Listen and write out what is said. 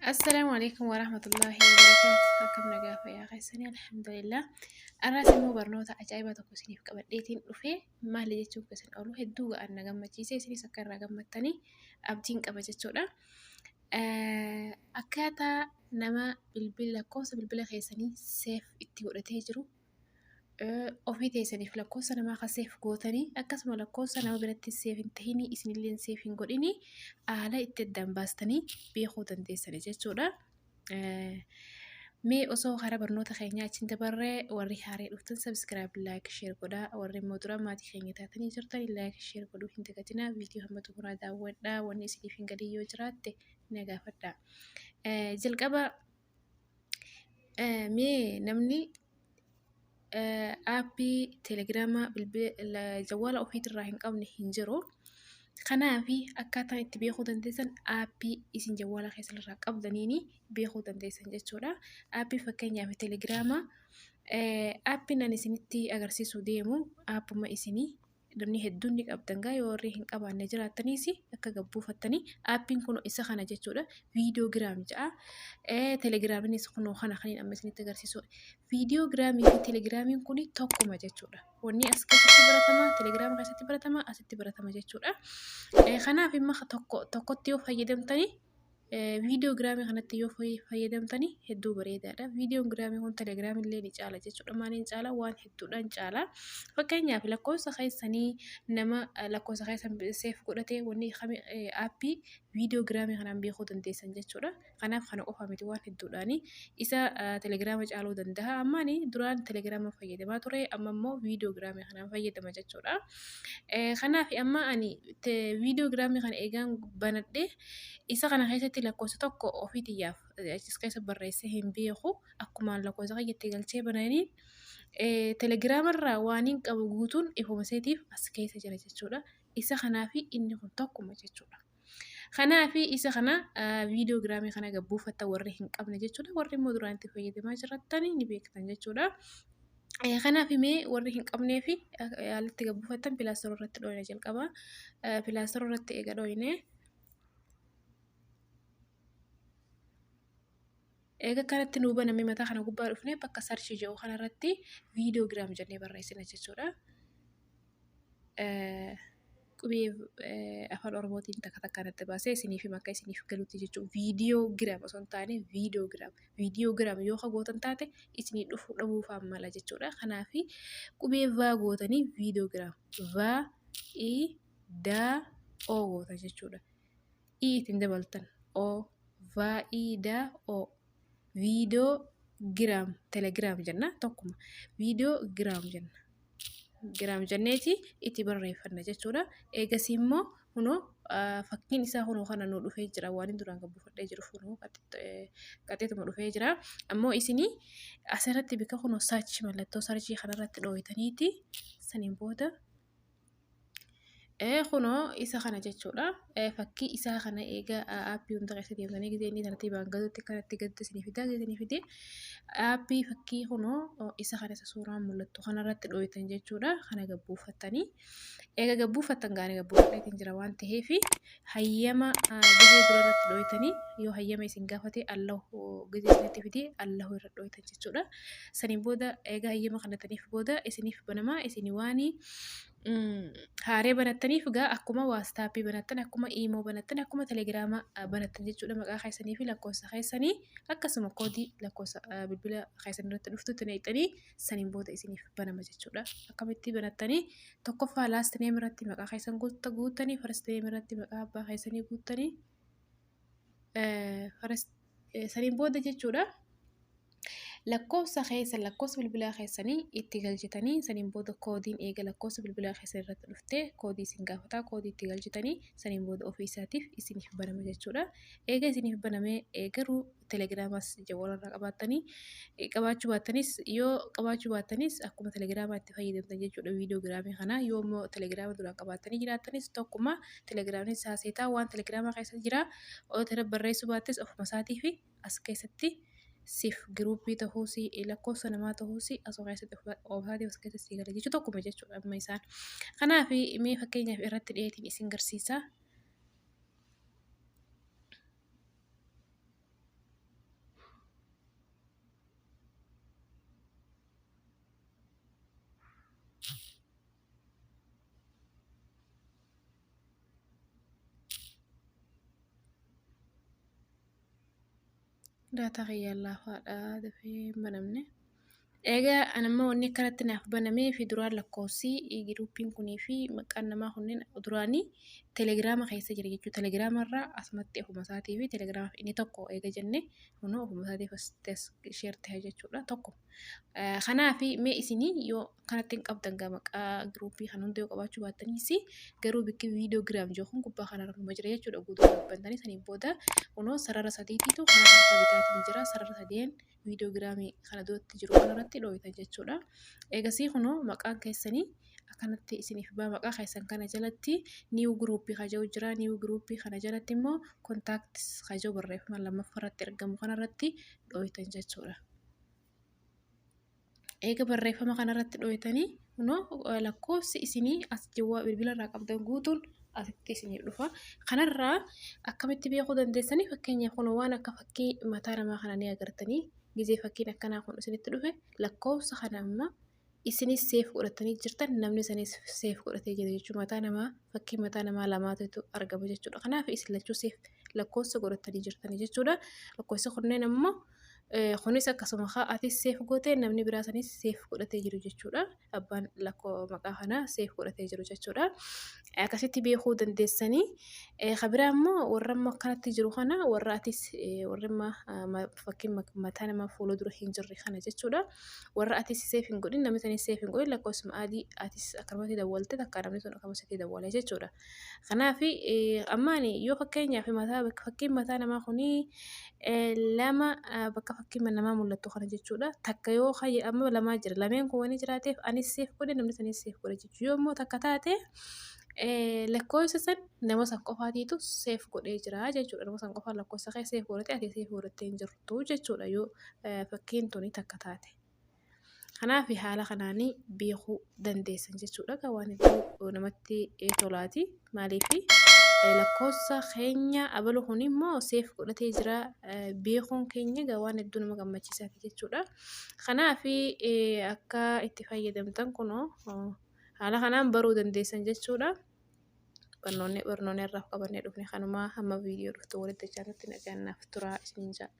السلام عليكم ورحمة الله وبركاته. كم نجاح يا غيساني الحمد لله. الرأس مو برنوتا أجايبة تكوسيني في كبديتين وفي ما اللي جتشوف كسن أولو هدوء أن نجمة جيسي سني سكر نجمة تاني أبتين كبجتشونا أكاتا نما بالبلا كوس بالبلا غيساني سيف اتيورة تهجرو ofii teessaniif lakkoofsa namaa kan seef gootanii akkasuma lakkoofsa nama biratti seef hin tahini isinillee seef hin godhini haala itti addaan baastanii beekuu dandeessani jechuudha. Mee osoo karaa barnoota keenyaa achiin dabarree warri haaree dhuftan sabskiraayib laayik sheer godhaa warri immoo dura maatii keenya taatanii jirtan laayik sheer godhuu hin dagatinaa viidiyoo hamma xumuraa daawwadhaa wanni isiniif hin galin yoo jiraatte na gaafadhaa. Jalqaba mee namni aappii teelegiraamaa jawwaala ofiitirraa hin qabne hin jiru. Kanaafi akkaataan itti beekuu dandeessan aappii isin jawwaala keessarraa qabdaniini beekuu dandeessan jechuudha. Aappii fakkeenyaaf teelegiraamaa aappiin ani isinitti agarsiisuu deemu aappuma isinii namni hedduun ni qabdan gaa yoo warri hin qabaanne jiraattaniis akka gabbuufattanii aappiin kun isa kana jechuudha. Viidiyoo giraam ja'a. Teelegiraamiinis kunoo kana kaniin amma isinitti agarsiisu. Viidiyoo giraamii fi teelegiraamiin kun tokkuma jechuudha. Wanni as keessatti baratama teelegiraama keessatti baratama asitti baratama jechuudha. Kanaaf imma tokkotti yoo fayyadamtanii viidiyoo giraamii kanatti yoo fayyadamtanii hedduu bareedaadha. Viidiyoon giraamii kun teelegiraamii illee ni caala jechuudha. Maaliin caala waan hedduudhaan caala. Fakkeenyaaf lakkoofsa keessanii nama lakkoofsa keessan seef godhatee wanni aappii viidiyoo giraamii kanaan beekuu dandeessan jechuudha. Kanaaf kana qofa miti waan hedduudhaani isa teelegiraama caaluu danda'a. Ammaani duraan teelegiraama fayyadamaa ture amma immoo viidiyoo giraamii kanaan fayyadama jechuudha. Kanaaf amma ani viidiyoo giraamii kana eegaan banadhee isa kana keessatti lakkoofsa tokko ofiitiyyaaf achis keessa barreessee hin beeku akkuma lakkoofsa kiyyattee galchee bananii teelegiraamarraa waan hin qabu guutuun ifuma seetiif as keessa jira jechuudha. Isa kanaafi inni kun tokkuma jechuudha. Kanaafi isa kana viidiyoo giraamii kana gabbuufatta warri hin qabne jechuudha. Warri immoo duraan itti fayyadamaa jirtan ni beektan jechuudha. Kanaaf mee warri hin qabnee fi haalatti gabbuufattan pilaastara irratti dhooyina jalqaba. Pilaastara irratti eega dhooyine. Eega kanatti nuu banamee mataa kana gubbaa dhufnee bakka sarchii jedhu kanarratti viidiyoo giraam jennee barreessina jechuudha. Qubee afaan Oromootiin takka takkaanatti baasee isiniif makka isiniif galuutti jechuudha. Viidiyoo giraam osoo hin taane viidiyoo giraam. Viidiyoo giraam yoo gootan taate isinii dhufuu dhabuufaan mala jechuudha. Kanaafi qubee vaa gootanii viidiyoo giraam. Vaa, i, daa, oo gootan jechuudha. I ittiin dabaltan. Oo, vaa, i, daa, oo. Viidiyoo giraam teelegiraam jenna tokkuma. Viidiyoo giraam jenna. Giraam jenneeti itti barreeffanna jechuudha. Eegas immoo kunoo fakkiin isaa kunoo kana nuu dhufee jira. Waan inni duraan gabbuufadhee jiru kunoo qaxeetuma dhufee jira. Ammoo isinii asirratti bika kunoo sarchi mallattoo sarchii kanarratti dhooyitaniiti saniin booda kunoo isa kana jechuudha. Fakkii isaa kana eega aappii hunda keessatti deemtanii gisee inni tartiibaan galuutti kanatti gadda isiniif fidaa isiniif fidee aappii fakkii kunoo isa kana isa suuraan mul'attu kanarratti dhooyitan jechuudha. Kana gabbuufattanii eega gabbuufattan gaanii gabbuufatteetiin jira waan ta'eef hayyama gisee durarratti dhooyitanii yoo hayyama isin gaafate allahu gisee isinitti fidee allahu irra dhooyitan jechuudha. Saniin booda eega hayyama kanataniif booda isiniif banamaa isinii waanii haaree banattaniif gaa akkuma waastaappii banattan akkuma iimoo banattan akkuma teelegiraama banattan jechuudha. Maqaa keessanii fi lakkoofsa keessanii akkasuma koodii lakkoofsa bilbila keessanii irratti dhuftutti neexanii saniin booda isiniif banama jechuudha. Akkamitti banattanii tokkoffaa laast neem irratti maqaa keessan guuttanii first neem irratti maqaa abbaa keessanii guuttanii saniin booda jechuudha. Lakkoofsa keessan lakkoofsa bilbilaa keessanii itti galchitanii saniin booda koodiin eega lakkoofsa bilbilaa keessan irratti dhuftee koodii isin gaafataa koodii itti galchitanii saniin booda ofii isaatiif isiniif banama jechuudha. Eega isiniif banamee garuu teelegiraamas jawwalarraa qabaattanii qabaachuu baattanis yoo qabaachuu baattanis akkuma teelegiraamaa itti fayyadamtan jechuudha. Viidiyoo giraamii kana yoo immoo teelegiraama duraan qabaattanii jiraattanis tokkuma teelegiraamni saaseetaa waan teelegiraamaa keessa jira. Ootera barreessuu baattis ofuma isaatii fi as keessatti siif giruuppii ta'uusi lakkoofsa namaa ta'uusi asoo keessatti oofaatii as keessatti gala jechuu tokkuma jechuudha amma isaan. Kanaaf mee fakkeenyaaf irratti dhiyeetiin isin garsiisa. Daataa kiyyaa faadhaa dafee hin banamne. Egaa anammoo wanni akkanatti naaf banamee fi duraan lakkoofsi giruupiin kunii fi maqaan namaa kunneen duraanii telegiraama keessa jira jechuudha. Telegiraama irraa asumatti ofuma isaatii fi telegiraama inni tokko eega jenne kunoo ofuma isaatiif sheer ta'e jechuudha tokko. Kanaaf mee isinii yoo kanatti hin qabdan maqaa giruupii kan hunda yoo qabaachuu baattaniis garuu bikki viidiyoo giraam jiru kun gubbaa kanarra numa jira jechuudha. Guutuu qabbantanii saniin booda kunoo sarara sadiititu kana harka bitaatiin jira sarara sadeen viidiyoo giraamii kana duratti jiru kanarratti dhooytan jechuudha. Eegasii kunoo maqaan keessanii akkanatti isiniif baa maqaa keessan kana jalatti niiw giruupii kaja'u jira. Niiw giruupii kana jalatti immoo kontaaktis kaja'u barreeffama lammaffaa irratti argamu kanarratti dhooytan jechuudha. Eega barreeffama kanarratti dhooytanii kunoo lakkoofsi isinii as jawwaa bilbila irraa qabdan guutuun asitti isiniif dhufa. Kanarraa akkamitti beekuu dandeessanii fakkeenyaaf kun waan akka fakkii mataa namaa kana ni agartanii gizee fakkiin akkanaa kun isinitti dhufe lakkoofsa kana amma isinis seef godhatanii jirtan namni isanis seef godhatee jira jechuudha. Mataa namaa fakkii mataa namaa lamaatu argama jechuudha. Kanaaf isin lachuu seef lakkoofsa godhatanii jirtanii jechuudha. Lakkoofsa kunneen ammoo kunis akkasuma atis seef gootee namni biraa sanis seef godhatee jiru jechuudha. Abbaan lakkoo maqaa kanaa seef godhatee jiru jechuudha. Akkasitti beekuu dandeessanii kabiraa immoo warra immoo akkanatti jiru kana warra atis warra fakkiin mataa namaa fuula dura hin jirre kana jechuudha. Warra atis seef hin godhin namni sanis seef hin godhin lakkoofsuma adii atis akkamatti dawwalte takka namni sun akkamatti dawwale jechuudha. Kanaaf ammaan yoo fakkeenyaaf fakkiin mataa namaa kunii lama bakka fakkiin namaa mul'attu kana jechuudha. Takka yoo amma lamaa jira lameen kun wani jiraateef anis seef godhe namni sanis seef godhe jechuudha. Yoo immoo takka taate lakkoofsa san nama san qofaatiitu seef godhee jira jechuudha. Nama san qofaan lakkoofsa kee seef godhatee ati seef godhattee hin jirtu jechuudha yoo fakkiin tuni takka taate. Kanaaf haala kanaanii beekuu dandeessan jechuudha. Kan waan iddoo namatti tolaati maaliif lakkoofsa keenya abalu kun immoo seef godhatee jira beekuun keenya waan iddoo nama gammachiisaati jechuudha. Kanaaf akka itti fayyadamtan kunoo haala kanaan baruu dandeessan jechuudha. Barnoonni irraa qabannee dhufne kanumaa hamma viidiyoo dhuftu walitti chaanatti nagaan naaf turaa isiniin jedha.